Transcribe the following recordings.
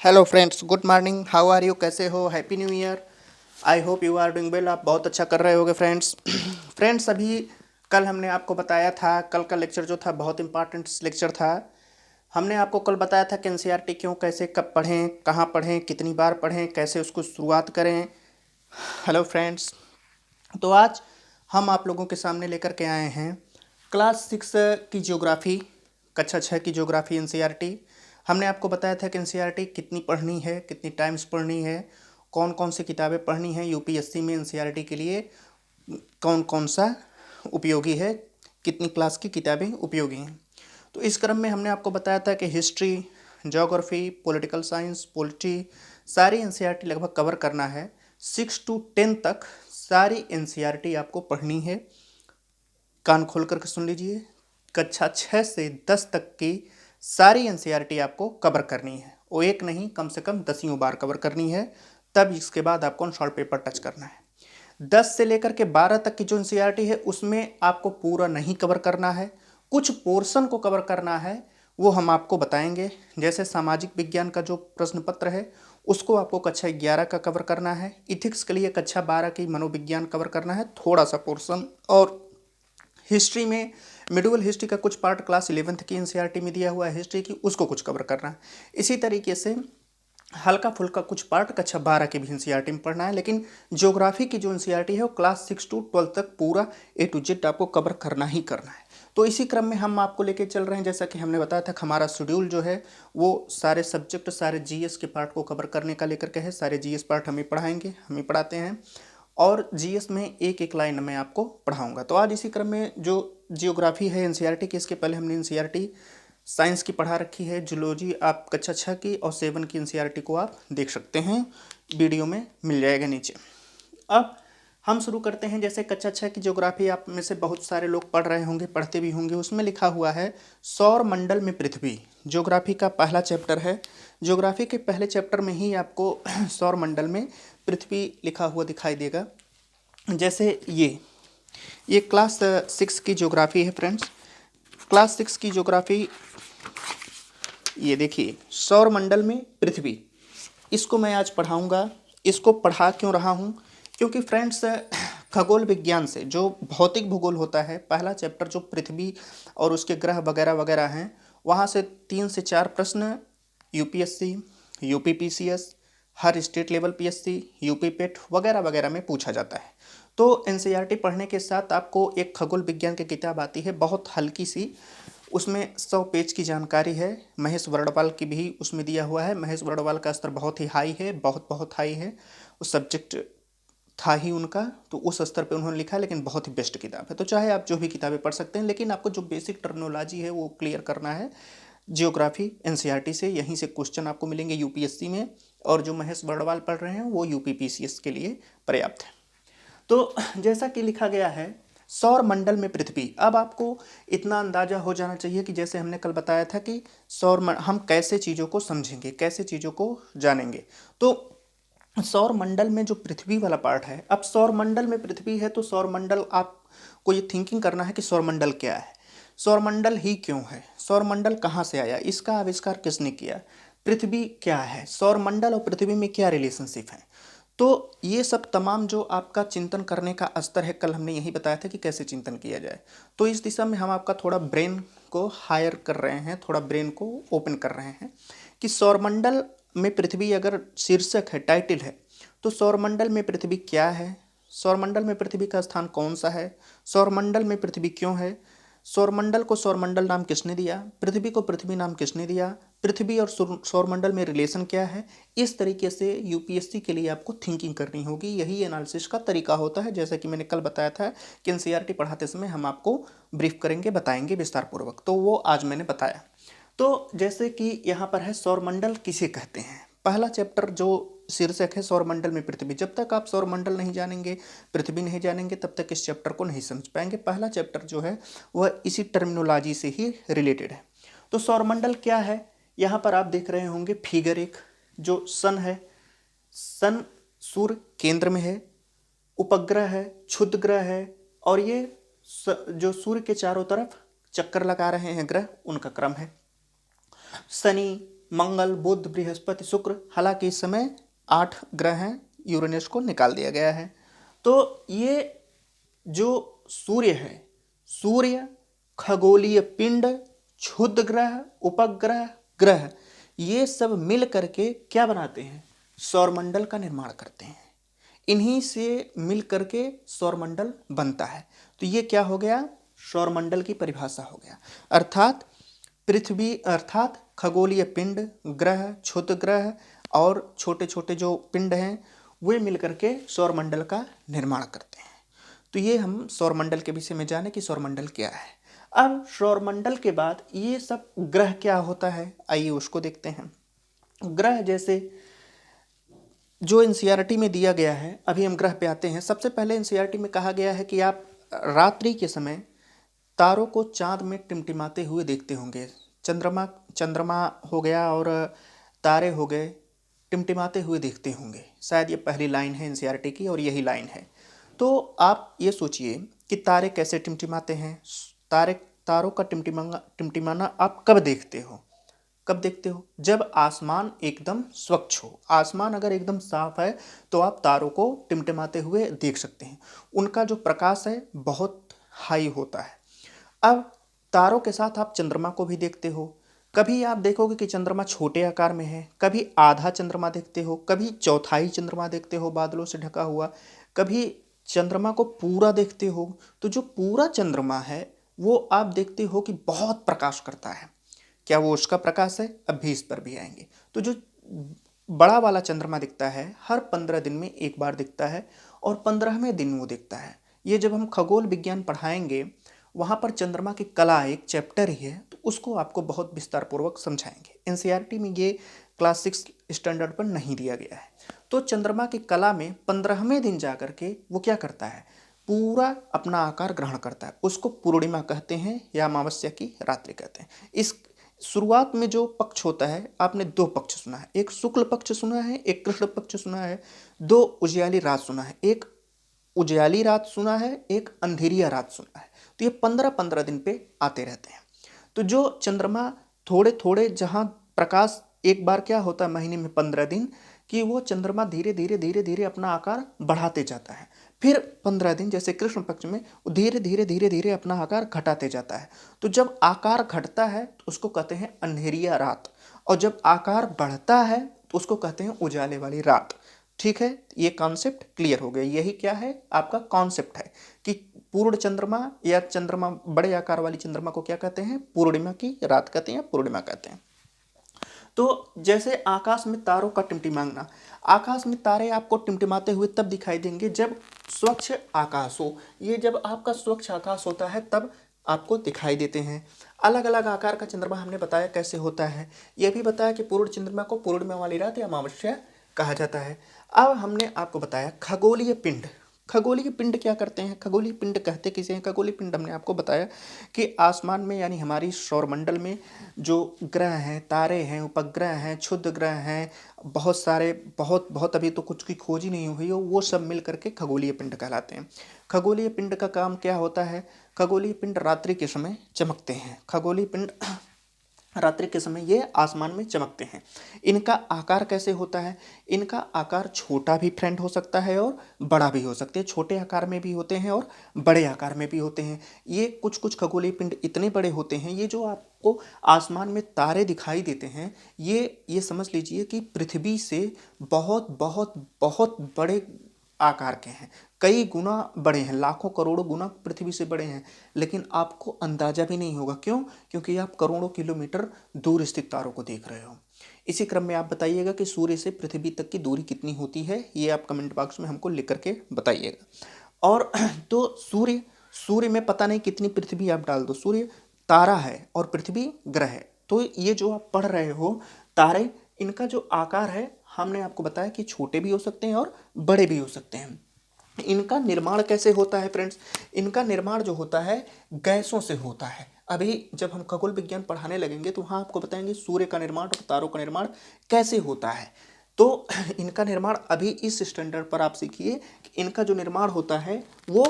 Hello friends, good morning. How are you? कैसे हो? Happy new year. I hope you are doing well. आप बहुत अच्छा कर रहे होगे फ्रेंड्स। फ्रेंड्स, अभी कल हमने आपको बताया था, कल का लेक्चर जो था बहुत इंपॉर्टेंट लेक्चर था। हमने आपको कल बताया था कि एनसीईआरटी क्यों, कैसे, कब पढ़ें, कहाँ पढ़ें, कितनी बार पढ़ें, कैसे उसको शुरुआत करें। हेलो फ्रेंड्स, तो आज हम आप लोगों के सामने लेकर के आए हैं क्लास 6 की ज्योग्राफी, कक्षा 6 की ज्योग्राफी एनसीईआरटी। हमने आपको बताया था कि एनसीईआरटी कितनी पढ़नी है, कितनी टाइम्स पढ़नी है, कौन कौन सी किताबें पढ़नी है यूपीएससी में एनसीईआरटी के लिए, कौन कौन सा उपयोगी है, कितनी क्लास की किताबें उपयोगी हैं। तो इस क्रम में हमने आपको बताया था कि history, geography, political science, polity, सारी एनसीईआरटी लगभग कवर करना है। 6 to 10 तक सारी एनसीईआरटी आपको पढ़नी है। कान खोल करके सुन लीजिए, कक्षा 6 से 10 तक की सारी एनसीईआरटी आपको कवर करनी है। वो एक नहीं, कम से कम 10 बार कवर करनी है। तब इसके बाद आपको शॉर्ट पेपर टच करना है। 10 से लेकर के 12 तक की जो एनसीईआरटी है उसमें आपको पूरा नहीं कवर करना है, कुछ पोर्शन को कवर करना है। वो हम आपको बताएंगे। जैसे सामाजिक विज्ञान का जो प्रश्न पत्र है उसको आपको कक्षा 11 का कवर करना है। इथिक्स के लिए कक्षा 12 की मनोविज्ञान कवर करना है, थोड़ा सा पोर्शन। और हिस्ट्री में मिडिवल हिस्ट्री का कुछ पार्ट क्लास 11th की एनसीईआरटी में दिया हुआ है हिस्ट्री की, उसको कुछ कवर करना है। इसी तरीके से हल्का फुल्का कुछ पार्ट कक्षा 12 की भी एनसीईआरटी में पढ़ना है। लेकिन ज्योग्राफी की जो एनसीईआरटी है वो क्लास 6 to 12 तक पूरा A to Z आपको कवर करना ही करना है। तो इसी क्रम में हम आपको लेके चल रहे हैं। जैसा कि हमने बताया था कि हमारा शेड्यूल जो है वो सारे सब्जेक्ट, सारे जीएस के पार्ट को कवर करने का लेकर के है। सारे जीएस पार्ट हम ही पढ़ाएंगे, हम ही पढ़ाते हैं। और जीएस में एक एक लाइन मैं आपको पढ़ाऊंगा। तो आज इसी क्रम में जो जियोग्राफी है एनसीईआरटी की, इसके पहले हमने एनसीईआरटी साइंस की पढ़ा रखी है। जूलॉजी आप कक्षा 6 की और 7 की एनसीईआरटी को आप देख सकते हैं, वीडियो में मिल जाएगा नीचे। अब हम शुरू करते हैं। जैसे कक्षा 6 की ज्योग्राफी आप में से बहुत सारे लोग पढ़ रहे होंगे, पढ़ते भी होंगे। उसमें लिखा हुआ है सौर मंडल में पृथ्वी। ज्योग्राफी का पहला चैप्टर है। ज्योग्राफी के पहले चैप्टर में ही आपको सौर मंडल में पृथ्वी लिखा हुआ दिखाई देगा। जैसे ये क्लास 6 की ज्योग्राफी है फ्रेंड्स। क्लास 6 की ज्योग्राफी, ये देखिए सौर मंडल में पृथ्वी, इसको मैं आज पढ़ाऊंगा। इसको पढ़ा क्यों रहा हूँ? क्योंकि फ्रेंड्स, खगोल विज्ञान से जो भौतिक भूगोल होता है, पहला चैप्टर जो पृथ्वी और उसके ग्रह वगैरह वगैरह हैं, वहाँ से 3 से 4 प्रश्न यूपीएससी, यूपीपीसीएस, हर स्टेट लेवल पीएससी, यूपी पेट वगैरह वगैरह में पूछा जाता है। तो एनसीईआरटी पढ़ने के साथ आपको एक खगोल विज्ञान की किताब आती है, बहुत हल्की सी। उसमें 100 पेज की जानकारी है। महेश वर्णवाल की भी उसमें दिया हुआ है। महेश वर्णवाल का स्तर बहुत ही हाई है, बहुत बहुत हाई है। उस सब्जेक्ट था ही उनका, तो उस स्तर पे उन्होंने लिखा है। लेकिन बहुत ही बेस्ट किताब है। तो चाहे आप जो भी किताबें पढ़ सकते हैं, लेकिन आपको जो बेसिक टर्मिनोलॉजी है वो क्लियर करना है जियोग्राफी एनसीईआरटी से। यहीं से क्वेश्चन आपको मिलेंगे यूपीएससी में, और जो महेश वर्णवाल पढ़ रहे हैं वो यूपीपीसीएस के लिए पर्याप्त है। तो जैसा कि लिखा गया है सौर मंडल में पृथ्वी। अब आपको इतना अंदाजा हो जाना चाहिए कि जैसे हमने कल बताया था कि हम कैसे चीज़ों को समझेंगे, कैसे चीज़ों को जानेंगे। तो सौर मंडल में जो पृथ्वी वाला पार्ट है, अब सौर मंडल में पृथ्वी है तो सौर मंडल, आपको ये थिंकिंग करना है कि सौर मंडल क्या है, सौर मंडल ही क्यों है, सौर मंडल कहाँ से आया, इसका आविष्कार किसने किया, पृथ्वी क्या है, सौर मंडल और पृथ्वी में क्या रिलेशनशिप है। तो ये सब तमाम जो आपका चिंतन करने का स्तर है, कल हमने यही बताया था कि कैसे चिंतन किया जाए। तो इस दिशा में हम आपका थोड़ा ब्रेन को हायर कर रहे हैं, थोड़ा ब्रेन को ओपन कर रहे हैं कि सौरमंडल में पृथ्वी अगर शीर्षक है, टाइटल है, तो सौरमंडल में पृथ्वी क्या है, सौरमंडल में पृथ्वी का स्थान कौन सा है, सौरमंडल में पृथ्वी क्यों है, सौरमंडल को सौरमंडल नाम किसने दिया, पृथ्वी को पृथ्वी नाम किसने दिया, पृथ्वी और सौरमंडल में रिलेशन क्या है। इस तरीके से यूपीएससी के लिए आपको थिंकिंग करनी होगी। यही एनालिसिस का तरीका होता है। जैसा कि मैंने कल बताया था कि एनसीईआरटी पढ़ाते समय हम आपको ब्रीफ करेंगे, बताएंगे विस्तार पूर्वक, तो वो आज मैंने बताया। तो जैसे कि यहाँ पर है सौरमंडल किसे कहते हैं। पहला चैप्टर जो शीर्षक है सौरमंडल में पृथ्वी। जब तक आप सौरमंडल नहीं जानेंगे, पृथ्वी नहीं जानेंगे, तब तक इस चैप्टर को नहीं समझ पाएंगे। पहला चैप्टर जो है वह इसी टर्मिनोलॉजी से ही रिलेटेड है। तो सौरमंडल क्या है, यहाँ पर आप देख रहे होंगे फिगर एक, जो सन है, सन सूर्य केंद्र में है, उपग्रह है, क्षुद्र ग्रह है, और ये जो सूर्य के चारों तरफ चक्कर लगा रहे हैं ग्रह, उनका क्रम है। शनि, मंगल, बुध, बृहस्पति, शुक्र, हालांकि इस समय 8 ग्रह हैं, यूरेनस को निकाल दिया गया है। तो ये जो सूर्य है, सूर्य, खगोलीय पिंड, क्षुद्र ग्रह, उपग्रह, ग्रह, ये सब मिल करके क्या बनाते हैं? सौरमंडल का निर्माण करते हैं। इन्हीं से मिल करके सौरमंडल बनता है। तो ये क्या हो गया? सौरमंडल की परिभाषा हो गया। अर्थात पृथ्वी, अर्थात खगोलीय पिंड, ग्रह, क्षुद्र ग्रह और छोटे छोटे जो पिंड हैं वे मिलकर के सौरमंडल का निर्माण करते हैं। तो ये हम सौरमंडल के विषय में जाने कि सौरमंडल क्या है। अब सौरमंडल के बाद ये सब ग्रह क्या होता है, आइए उसको देखते हैं। ग्रह जैसे जो एनसीईआरटी में दिया गया है, अभी हम ग्रह पे आते हैं। सबसे पहले एनसीईआरटी में कहा गया है कि आप रात्रि के समय तारों को चांद में टिमटिमाते हुए देखते होंगे। चंद्रमा हो गया और तारे हो गए, टिमटिमाते हुए देखते होंगे। शायद ये पहली लाइन है एनसीईआरटी की और यही लाइन है। तो आप ये सोचिए कि तारे कैसे टिमटिमाते हैं। तारों का टिमटिमाना आप कब देखते हो? कब देखते हो? जब आसमान एकदम स्वच्छ हो। आसमान अगर एकदम साफ है तो आप तारों को टिमटिमाते हुए देख सकते हैं। उनका जो प्रकाश है बहुत हाई होता है। अब तारों के साथ आप चंद्रमा को भी देखते हो। कभी आप देखोगे कि चंद्रमा छोटे आकार में है, कभी आधा चंद्रमा देखते हो, कभी चौथाई चंद्रमा देखते हो बादलों से ढका हुआ, कभी चंद्रमा को पूरा देखते हो। तो जो पूरा चंद्रमा है वो आप देखते हो कि बहुत प्रकाश करता है। क्या वो उसका प्रकाश है? अब भी इस पर भी आएंगे। तो जो बड़ा वाला चंद्रमा दिखता है हर 15 दिन में एक बार दिखता है और 15वें दिन वो दिखता है। ये जब हम खगोल विज्ञान पढ़ाएंगे वहाँ पर चंद्रमा की कला एक चैप्टर ही है, तो उसको आपको बहुत विस्तार पूर्वक समझाएंगे। एनसीईआरटी में ये क्लास 6 स्टैंडर्ड पर नहीं दिया गया है। तो चंद्रमा की कला में 15वें दिन जा करके वो क्या करता है? पूरा अपना आकार ग्रहण करता है। उसको पूर्णिमा कहते हैं या अमावस्या की रात्रि कहते हैं। इस शुरुआत में जो पक्ष होता है, आपने 2 पक्ष सुना है, एक शुक्ल पक्ष सुना है, एक कृष्ण पक्ष सुना है, 2 उजियाली रात सुना है, एक उजियाली रात सुना है, एक अंधेरिया रात सुना है। तो ये 15-15 दिन पे आते रहते हैं। तो जो चंद्रमा थोड़े थोड़े जहाँ प्रकाश एक बार क्या होता है महीने में 15 दिन कि वो चंद्रमा धीरे धीरे धीरे धीरे अपना आकार बढ़ाते जाता है। फिर 15 दिन जैसे कृष्ण पक्ष में वो धीरे धीरे धीरे धीरे अपना आकार घटाते जाता है। तो जब आकार घटता है तो उसको कहते हैं अंधेरिया रात, और जब आकार बढ़ता है तो उसको कहते हैं उजाले वाली रात। ठीक है, ये कॉन्सेप्ट क्लियर हो गया। यही क्या है? आपका कॉन्सेप्ट है कि पूर्ण चंद्रमा या चंद्रमा बड़े आकार वाली चंद्रमा को क्या कहते हैं? पूर्णिमा की रात कहते हैं, पूर्णिमा कहते हैं। तो जैसे आकाश में तारों का टिमटिमाना, आकाश में तारे आपको टिमटिमाते हुए तब दिखाई देंगे जब स्वच्छ आकाश हो। ये जब आपका स्वच्छ आकाश होता है तब आपको दिखाई देते हैं। अलग अलग आकार का चंद्रमा हमने बताया कैसे होता है। यह भी बताया कि पूर्ण चंद्रमा को पूर्णिमा वाली रात या अमावस्या कहा जाता है। अब हमने आपको बताया खगोलीय पिंड। खगोलीय पिंड क्या करते हैं? खगोलीय पिंड कहते किसे हैं? खगोलीय पिंड हमने आपको बताया कि आसमान में यानी हमारी सौरमंडल में जो ग्रह हैं, तारे हैं, उपग्रह हैं, क्षुद्र ग्रह हैं, बहुत सारे, बहुत बहुत अभी तो कुछ की खोज ही नहीं हुई हो, वो सब मिल करके खगोलीय पिंड कहलाते हैं। खगोलीय पिंड का काम क्या होता है? खगोलीय पिंड रात्रि के समय चमकते हैं। खगोलीय पिंड रात्रि के समय ये आसमान में चमकते हैं। इनका आकार कैसे होता है? इनका आकार छोटा भी फ्रेंड हो सकता है और बड़ा भी हो सकते हैं। छोटे आकार में भी होते हैं और बड़े आकार में भी होते हैं। ये कुछ कुछ खगोलीय पिंड इतने बड़े होते हैं, ये जो आपको आसमान में तारे दिखाई देते हैं, ये समझ लीजिए कि पृथ्वी से बहुत बहुत बहुत बड़े आकार के हैं। कई गुना बड़े हैं, लाखों करोड़ों गुना पृथ्वी से बड़े हैं, लेकिन आपको अंदाजा भी नहीं होगा। क्यों? क्योंकि आप करोड़ों किलोमीटर दूर स्थित तारों को देख रहे हो। इसी क्रम में आप बताइएगा कि सूर्य से पृथ्वी तक की दूरी कितनी होती है, ये आप कमेंट बॉक्स में हमको लिख करके बताइएगा। और तो सूर्य में पता नहीं कितनी पृथ्वी आप डाल दो। सूर्य तारा है और पृथ्वी ग्रह है। तो ये जो आप पढ़ रहे हो तारे, इनका जो आकार है हमने आपको बताया कि छोटे भी हो सकते हैं और बड़े भी हो सकते हैं। इनका निर्माण कैसे होता है फ्रेंड्स? इनका निर्माण जो होता है गैसों से होता है। अभी जब हम खगोल विज्ञान पढ़ाने लगेंगे तो वहाँ आपको बताएंगे सूर्य का निर्माण और तारों का निर्माण कैसे होता है। तो इनका निर्माण अभी इस स्टैंडर्ड पर आप सीखिए कि इनका जो निर्माण होता है वो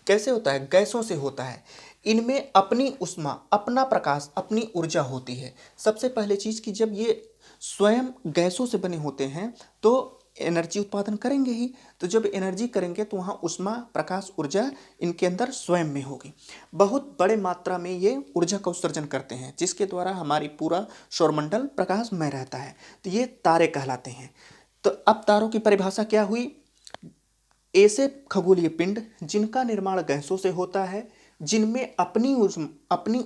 कैसे होता है? गैसों से होता है। इनमें अपनी ऊष्मा, अपना प्रकाश, अपनी ऊर्जा होती है। सबसे पहले चीज़ कि जब ये स्वयं गैसों से बने होते हैं तो एनर्जी उत्पादन करेंगे ही। तो जब एनर्जी करेंगे तो वहाँ ऊष्मा, प्रकाश, ऊर्जा इनके अंदर स्वयं में होगी। बहुत बड़े मात्रा में ये ऊर्जा का उत्सर्जन करते हैं जिसके द्वारा हमारी पूरा सौरमंडल प्रकाशमय रहता है। तो ये तारे कहलाते हैं। तो अब तारों की परिभाषा क्या हुई? ऐसे खगोलीय पिंड जिनका निर्माण गैसों से होता है, जिनमें अपनी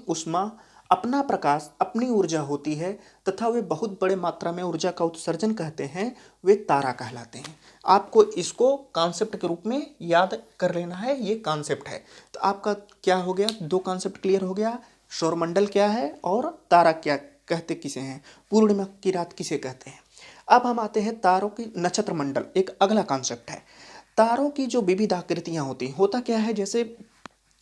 ऊष्मा, अपना प्रकाश, अपनी ऊर्जा होती है तथा वे बहुत बड़े मात्रा में ऊर्जा का उत्सर्जन कहते हैं, वे तारा कहलाते हैं। आपको इसको कॉन्सेप्ट के रूप में याद कर लेना है, ये कॉन्सेप्ट है। तो आपका क्या हो गया? दो कॉन्सेप्ट क्लियर हो गया। सौरमंडल क्या है और तारा क्या कहते किसे हैं, पूर्णिमा की रात किसे कहते हैं। अब हम आते हैं तारों की नक्षत्र मंडल, एक अगला कॉन्सेप्ट है। तारों की जो विविध आकृतियां होती हैं, होता क्या है, जैसे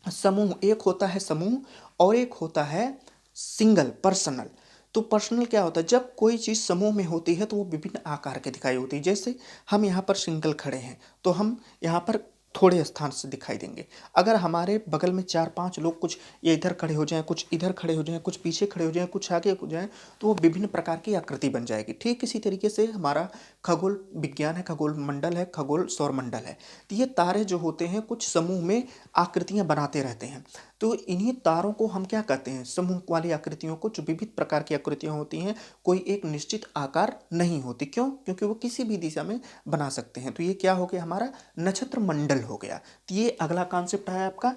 समूह, एक होता है समूह और एक होता है सिंगल, पर्सनल। तो पर्सनल क्या होता है? जब कोई चीज़ समूह में होती है तो वो विभिन्न आकार के दिखाई होती है। जैसे हम यहाँ पर सिंगल खड़े हैं तो हम यहाँ पर थोड़े स्थान से दिखाई देंगे। अगर हमारे बगल में 4-5 लोग, कुछ ये इधर खड़े हो जाएं, कुछ इधर खड़े हो जाएं, कुछ पीछे खड़े हो जाएं, कुछ आगे हो जाएं, तो वो विभिन्न प्रकार की आकृति बन जाएगी। ठीक इसी तरीके से हमारा खगोल विज्ञान है, खगोल मंडल है, खगोल सौरमंडल है। तो ये तारे जो होते हैं कुछ समूह में आकृतियां बनाते रहते हैं। तो इन्हीं तारों को हम क्या कहते हैं? समूह वाली आकृतियों को, जो विविध प्रकार की आकृतियां होती हैं, कोई एक निश्चित आकार नहीं होती। क्यों? क्योंकि वो किसी भी दिशा में बना सकते हैं। तो ये क्या हो गया? हमारा नक्षत्र मंडल हो गया। तो ये अगला कॉन्सेप्ट है आपका।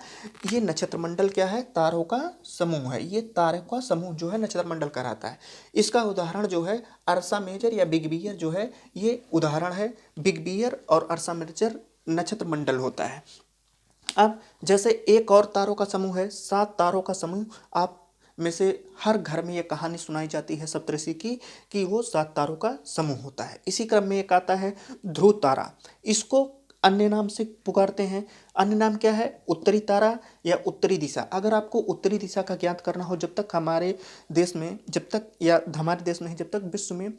ये नक्षत्र मंडल क्या है? तारों का समूह है। ये तारों का समूह जो है नक्षत्र मंडल कहलाता है। इसका उदाहरण जो है अर्सा मेजर या बिग बियर जो है, ये उदाहरण है। बिग बियर और अर्सा मेजर नक्षत्र मंडल होता है। अब जैसे एक और तारों का समूह है, 7 तारों का समूह। आप में से हर घर में ये कहानी सुनाई जाती है सप्तऋषि की, कि वो 7 तारों का समूह होता है। इसी क्रम में एक आता है ध्रुव तारा। इसको अन्य नाम से पुकारते हैं। अन्य नाम क्या है? उत्तरी तारा या उत्तरी दिशा। अगर आपको उत्तरी दिशा का ज्ञात करना हो, जब तक हमारे देश में, जब तक, या हमारे देश में ही, जब तक विश्व में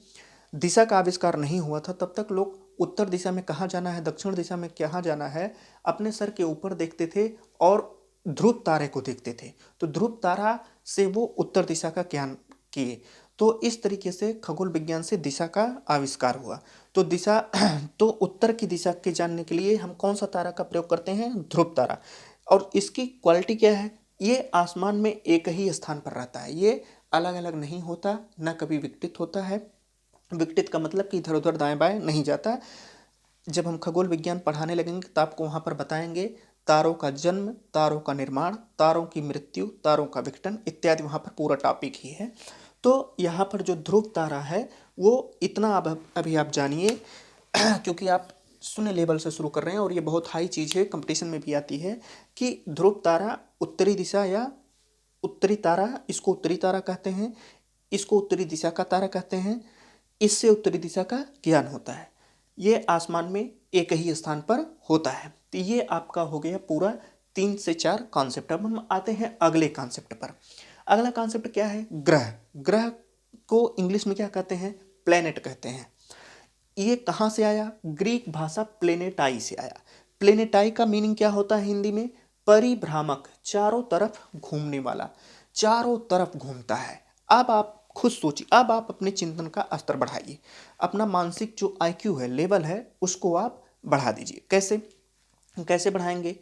दिशा का आविष्कार नहीं हुआ था, तब तक लोग उत्तर दिशा में कहाँ जाना है, दक्षिण दिशा में कहाँ जाना है, अपने सर के ऊपर देखते थे और ध्रुव तारे को देखते थे। तो ध्रुव तारा से वो उत्तर दिशा का ज्ञान किए। तो इस तरीके से खगोल विज्ञान से दिशा का आविष्कार हुआ। तो दिशा तो उत्तर की दिशा के जानने के लिए हम कौन सा तारा का प्रयोग करते हैं? ध्रुव तारा। और इसकी क्वालिटी क्या है? ये आसमान में एक ही स्थान पर रहता है। ये अलग अलग नहीं होता, न कभी विकटित होता है। विकटित का मतलब कि इधर उधर दाएं बाएं नहीं जाता। जब हम खगोल विज्ञान पढ़ाने लगेंगे तो आपको वहाँ पर बताएंगे तारों का जन्म, तारों का निर्माण, तारों की मृत्यु, तारों का विघटन इत्यादि, वहाँ पर पूरा टॉपिक ही है। तो यहाँ पर जो ध्रुव तारा है वो इतना अभी आप जानिए क्योंकि आप शून्य लेवल से शुरू कर रहे हैं और ये बहुत हाई चीज़ है, कंपटीशन में भी आती है, कि ध्रुव तारा उत्तरी दिशा या उत्तरी तारा, इसको उत्तरी तारा कहते हैं, इसको उत्तरी दिशा का तारा कहते हैं। इससे उत्तरी दिशा का ज्ञान होता है। ये आसमान में एक ही स्थान पर होता है। तो ये आपका हो गया पूरा 3 से 4 कॉन्सेप्ट। अब हम आते हैं अगले कॉन्सेप्ट पर। अगला कॉन्सेप्ट क्या है? ग्रह। ग्रह को इंग्लिश में क्या कहते हैं? प्लेनेट कहते हैं। ये कहाँ से आया? ग्रीक भाषा प्लेनेटाई से आया। प्लेनेटाई का मीनिंग क्या होता है हिंदी में? परिभ्रामक, चारों तरफ घूमने वाला, चारों तरफ घूमता है। अब आप खुद सोचिए, अब आप अपने चिंतन का स्तर बढ़ाइए, अपना मानसिक जो IQ है, लेवल है, उसको आप बढ़ा दीजिए। कैसे कैसे बढ़ाएंगे?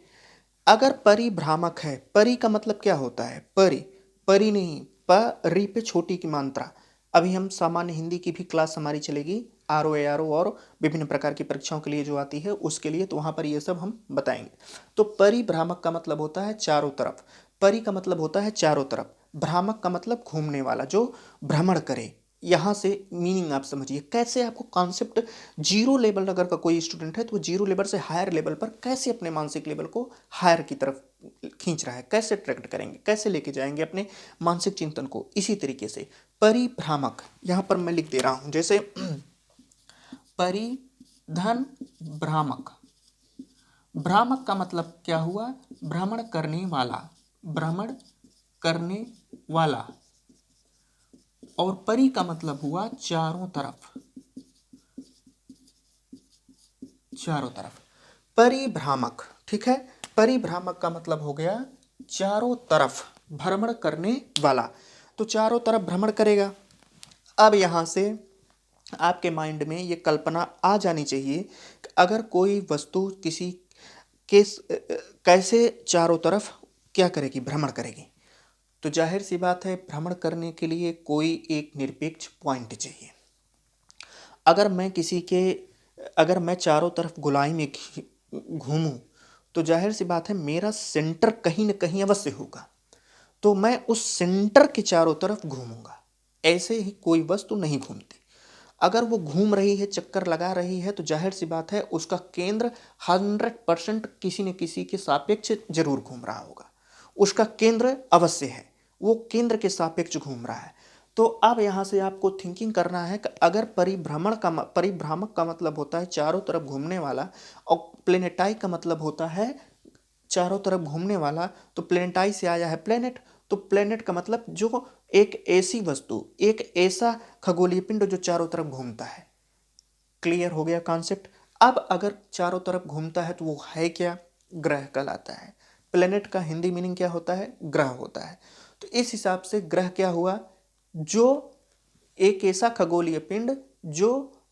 अगर परिभ्रामक है, परि का मतलब क्या होता है? परि, परि नहीं, परि पे छोटी की मात्रा। अभी हम सामान्य हिंदी की भी क्लास हमारी चलेगी, RO ARO और विभिन्न प्रकार की परीक्षाओं के लिए जो आती है उसके लिए, तो वहाँ पर ये सब हम बताएंगे। तो परिभ्रामक का मतलब होता है चारों तरफ, परि का मतलब होता है चारों तरफ, भ्रामक का मतलब घूमने वाला, जो भ्रमण करे। यहाँ से मीनिंग आप समझिए। कैसे आपको कॉन्सेप्ट जीरो लेवल, अगर का कोई स्टूडेंट है तो जीरो लेवल से हायर लेवल पर कैसे अपने मानसिक लेवल को हायर की तरफ खींच रहा है, कैसे ट्रैक्ट करेंगे, कैसे लेके जाएंगे अपने मानसिक चिंतन को। इसी तरीके से परिभ्रामक, यहाँ पर मैं लिख दे रहा हूँ, जैसे परिधन भ्रामक। भ्रामक का मतलब क्या हुआ? भ्रमण करने वाला, भ्रमण करने वाला। और परि का मतलब हुआ चारों तरफ, चारों तरफ, परिभ्रामक। ठीक है, परिभ्रामक का मतलब हो गया चारों तरफ भ्रमण करने वाला। तो चारों तरफ भ्रमण करेगा। अब यहां से आपके माइंड में ये कल्पना आ जानी चाहिए कि अगर कोई वस्तु किसी के कैसे चारों तरफ क्या करेगी, भ्रमण करेगी। तो जाहिर सी बात है, भ्रमण करने के लिए कोई एक निरपेक्ष पॉइंट चाहिए। अगर मैं किसी के अगर मैं चारों तरफ गोलाई में घूमूं, तो जाहिर सी बात है मेरा सेंटर कहीं न कहीं अवश्य होगा। तो मैं उस सेंटर के चारों तरफ घूमूंगा। ऐसे ही कोई वस्तु नहीं घूमती। अगर वो घूम रही है, चक्कर लगा रही है, तो जाहिर सी बात है उसका केंद्र 100% किसी न किसी के सापेक्ष जरूर घूम रहा होगा। उसका केंद्र अवश्य है, वो केंद्र के सापेक्ष घूम रहा है। तो अब यहाँ से आपको थिंकिंग करना है कि अगर परिभ्रामक का मतलब होता है चारों तरफ घूमने वाला, और प्लेनेटाई का मतलब होता है चारों तरफ घूमने वाला, तो प्लेनेटाई से आया है प्लेनेट। तो प्लेनेट का मतलब जो एक ऐसी वस्तु, एक ऐसा खगोलीय पिंड जो चारों तरफ घूमता है। क्लियर हो गया कॉन्सेप्ट। अब अगर चारों तरफ घूमता है तो वो है क्या? ग्रह कहलाता है। प्लेनेट का हिंदी मीनिंग क्या होता है? ग्रह होता है। तो इस हिसाब से ग्रह क्या हुआ? जो एक ऐसा खगोलीय पिंड जो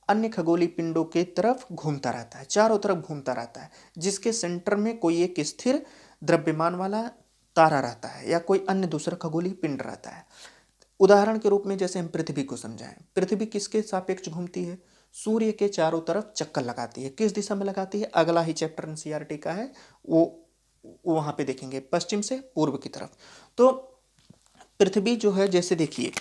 अन्य खगोलीय पिंडों की तरफ घूमता रहता है, चारों तरफ घूमता रहता है, जिसके सेंटर में कोई एक स्थिर द्रव्यमान वाला तारा रहता है या कोई अन्य दूसरा खगोलीय पिंड रहता है। उदाहरण के रूप में जैसे हम पृथ्वी को समझाएं, पृथ्वी किसके सापेक्ष घूमती है? सूर्य के चारों तरफ चक्कर लगाती है। किस दिशा में लगाती है? अगला ही चैप्टर एनसीईआरटी का है, वो वहां पे देखेंगे, पश्चिम से पूर्व की तरफ। तो पृथ्वी जो है, जैसे देखिए,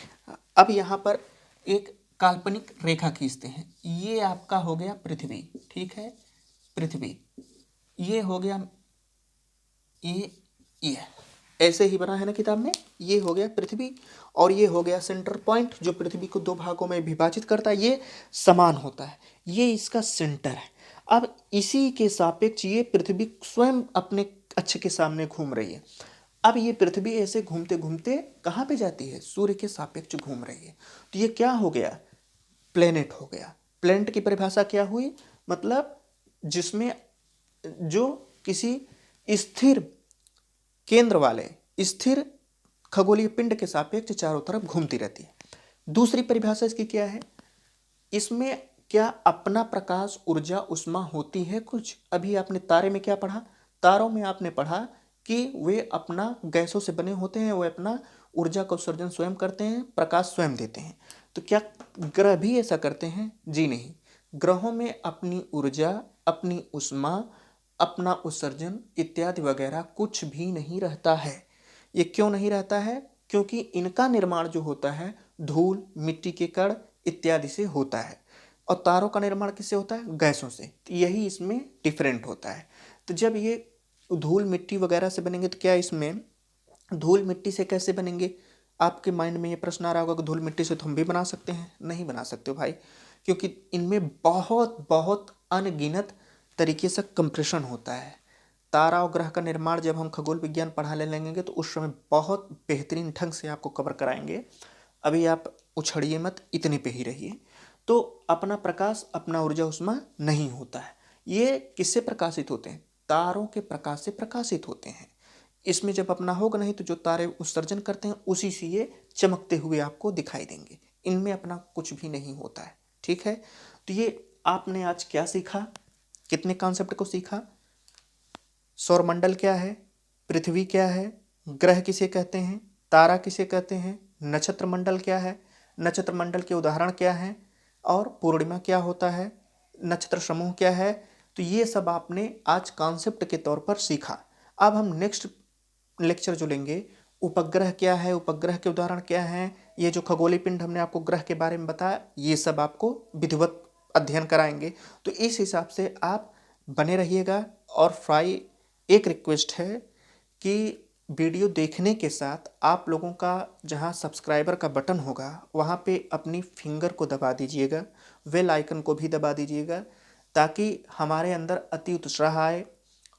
अब यहाँ पर एक काल्पनिक रेखा खींचते हैं। ये आपका हो गया पृथ्वी, ठीक है, पृथ्वी। ये हो गया, ये ऐसे ही बना है ना किताब में। ये हो गया पृथ्वी और ये हो गया सेंटर पॉइंट जो पृथ्वी को दो भागों में विभाजित करता है। ये समान होता है, ये इसका सेंटर है। अब इसी के सापेक्ष ये पृथ्वी स्वयं अपने अक्ष के सामने घूम रही है। अब ये पृथ्वी ऐसे घूमते घूमते कहाँ पे जाती है? सूर्य के सापेक्ष घूम रही है। तो ये क्या हो गया? प्लेनेट हो गया। प्लेनेट की परिभाषा क्या हुई? मतलब जिसमें जो किसी स्थिर केंद्र वाले स्थिर खगोलीय पिंड के सापेक्ष चारों तरफ घूमती रहती है। दूसरी परिभाषा इसकी क्या है? इसमें क्या अपना प्रकाश, ऊर्जा, उष्मा होती है कुछ? अभी आपने तारे में क्या पढ़ा? तारों में आपने पढ़ा कि वे अपना गैसों से बने होते हैं, वे अपना ऊर्जा का उत्सर्जन स्वयं करते हैं, प्रकाश स्वयं देते हैं। तो क्या ग्रह भी ऐसा करते हैं? जी नहीं। ग्रहों में अपनी ऊर्जा, अपनी उष्मा, अपना उत्सर्जन इत्यादि वगैरह कुछ भी नहीं रहता है। ये क्यों नहीं रहता है? क्योंकि इनका निर्माण जो होता है धूल, मिट्टी के कण इत्यादि से होता है, और तारों का निर्माण किससे होता है? गैसों से। तो यही इसमें डिफरेंट होता है। तो जब ये धूल मिट्टी वगैरह से बनेंगे, तो क्या इसमें धूल मिट्टी से कैसे बनेंगे? आपके माइंड में ये प्रश्न आ रहा होगा कि धूल मिट्टी से तो हम भी बना सकते हैं। नहीं बना सकते हो भाई, क्योंकि इनमें बहुत बहुत अनगिनत तरीके से कंप्रेशन होता है। तारा और ग्रह का निर्माण जब हम खगोल विज्ञान पढ़ाने लगेंगे तो उस समय बहुत बेहतरीन ढंग से आपको कवर कराएंगे। अभी आप उछड़िए मत, इतने पे ही रहिए। तो अपना प्रकाश, अपना ऊर्जा उष्मा नहीं होता है। ये किससे प्रकाशित होते हैं? तारों के प्रकाश से प्रकाशित होते हैं। इसमें जब अपना होगा नहीं तो जो तारे उत्सर्जन करते हैं उसी से ये चमकते हुए आपको दिखाई देंगे। इनमें अपना कुछ भी नहीं होता है, ठीक है। तो ये आपने आज क्या सीखा? कितने कॉन्सेप्ट को सीखा? सौरमंडल क्या है, पृथ्वी क्या है, ग्रह किसे कहते हैं, तारा किसे कहते हैं, नक्षत्र मंडल क्या है, नक्षत्र मंडल के उदाहरण क्या हैं, और पूर्णिमा क्या होता है, नक्षत्र समूह क्या है। तो ये सब आपने आज कॉन्सेप्ट के तौर पर सीखा। अब हम नेक्स्ट लेक्चर जो लेंगे, उपग्रह क्या है, उपग्रह के उदाहरण क्या हैं, ये जो खगोलीय पिंड हमने आपको ग्रह के बारे में बताया, ये सब आपको विधिवत अध्ययन कराएंगे। तो इस हिसाब से आप बने रहिएगा। और एक रिक्वेस्ट है कि वीडियो देखने के साथ आप लोगों का जहां सब्सक्राइबर का बटन होगा वहां पे अपनी फिंगर को दबा दीजिएगा, बेल आइकन को भी दबा दीजिएगा, ताकि हमारे अंदर अति उत्साह आए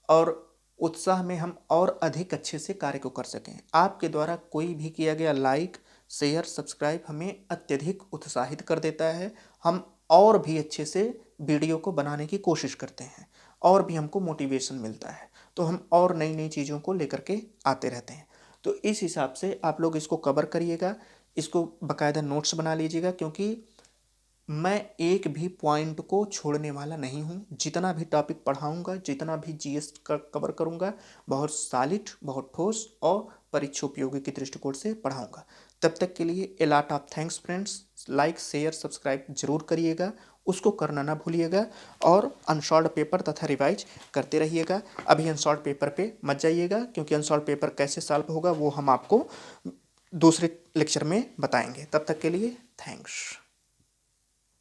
और उत्साह में हम और अधिक अच्छे से कार्य को कर सकें। आपके द्वारा कोई भी किया गया लाइक, शेयर, सब्सक्राइब हमें अत्यधिक उत्साहित कर देता है। हम और भी अच्छे से वीडियो को बनाने की कोशिश करते हैं और भी हमको मोटिवेशन मिलता है, तो हम और नई नई चीज़ों को लेकर के आते रहते हैं। तो इस हिसाब से आप लोग इसको कवर करिएगा, इसको बाकायदा नोट्स बना लीजिएगा, क्योंकि मैं एक भी पॉइंट को छोड़ने वाला नहीं हूँ। जितना भी टॉपिक पढ़ाऊँगा, जितना भी जीएस का कवर करूँगा, बहुत सॉलिड, बहुत ठोस और परीक्षा उपयोगी के दृष्टिकोण से पढ़ाऊँगा। तब तक के लिए a lot of thanks friends. Like share subscribe जरूर करिएगा, उसको करना ना भूलिएगा और अनसॉल्व पेपर तथा रिवाइज करते रहिएगा। अभी अनसॉल्व पेपर पे मत जाइएगा, क्योंकि अनसॉल्व पेपर कैसे सॉल्व होगा वो हम आपको दूसरे लेक्चर में बताएंगे। तब तक के लिए थैंक्स।